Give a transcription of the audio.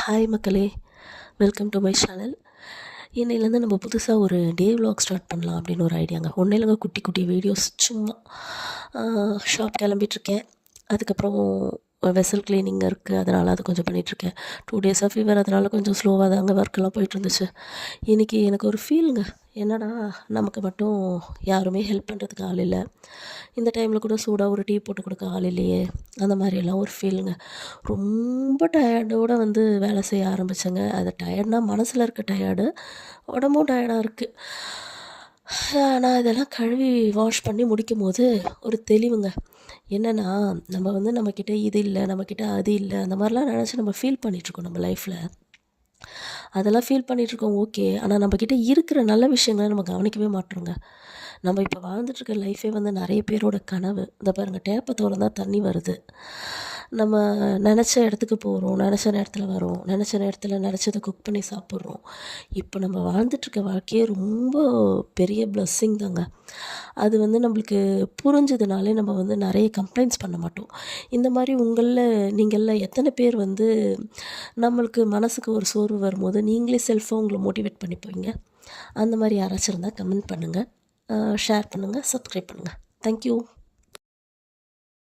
Hi மக்களே, welcome to my channel. இன்னையிலேருந்து நம்ம புதுசாக ஒரு டே விலாக் ஸ்டார்ட் பண்ணலாம் அப்படின்னு ஒரு ஐடியாங்க. ஒன்றும் இல்லைங்க, குட்டி குட்டி வீடியோஸ் சும்மா. ஷாப் கிளம்பிட்டுருக்கேன். அதுக்கப்புறம் வெசல் கிளீனிங் இருக்குது, அதனால் அது கொஞ்சம் பண்ணிகிட்ருக்கேன். 2 டேஸாக ஃபீவர், அதனால் கொஞ்சம் ஸ்லோவாக தாங்க ஒர்க்கெல்லாம் போயிட்டுருந்துச்சு. இன்றைக்கி எனக்கு ஒரு ஃபீலுங்க, என்னடா நமக்கு மட்டும் யாருமே ஹெல்ப் பண்ணுறதுக்கு ஆள் இல்லை, இந்த டைமில் கூட சூடாக ஒரு டீ போட்டு கொடுக்க ஆள் இல்லையே, அந்த மாதிரியெல்லாம் ஒரு ஃபீலுங்க. ரொம்ப டயர்டோடு வேலை செய்ய ஆரம்பித்தேங்க. அது டயர்ட்னால் மனசில் இருக்க டயர்டு, உடம்பும் டயர்டாக இருக்குது. நான் இதெல்லாம் கழுவி வாஷ் பண்ணி முடிக்கும்போது ஒரு தெளிவுங்க. என்னென்னா, நம்ம நம்மக்கிட்ட இது இல்லை, நம்மக்கிட்ட அது இல்லை, அந்த மாதிரிலாம் நினச்சி நம்ம ஃபீல் பண்ணிகிட்ருக்கோம் நம்ம லைஃப்பில். அதெல்லாம் ஃபீல் பண்ணிகிட்ருக்கோம், ஓகே. ஆனால் நம்மக்கிட்ட இருக்கிற நல்ல விஷயங்களை நம்ம கவனிக்கவே மாட்டோங்க. நம்ம இப்போ வாழ்ந்துட்டுருக்க லைஃபே நிறைய பேரோட கனவு. இந்த பாருங்கள், டேப்பை திறந்தா தண்ணி வருது, நம்ம நினச்ச இடத்துக்கு போகிறோம், நினச்ச நேரத்தில் வரோம், நினச்ச நேரத்தில் நினச்சதை குக் பண்ணி சாப்பிட்றோம். இப்போ நம்ம வாழ்ந்துட்டுருக்க வாழ்க்கையே ரொம்ப பெரிய பிளெஸ்ஸிங் தாங்க. அது நம்மளுக்கு புரிஞ்சதுனாலே நம்ம நிறைய கம்ப்ளைண்ட்ஸ் பண்ண மாட்டோம். இந்த மாதிரி நீங்களில் எத்தனை பேர் நம்மளுக்கு மனசுக்கு ஒரு சோர்வு வரும்போது நீங்களே செல்ஃபாக உங்களை மோட்டிவேட் பண்ணிப்போங்க? அந்த மாதிரி யாராச்சும் இருந்தால் கமெண்ட் பண்ணுங்கள், ஷேர் பண்ணுங்கள், சப்ஸ்கிரைப் பண்ணுங்கள். தேங்க்யூ.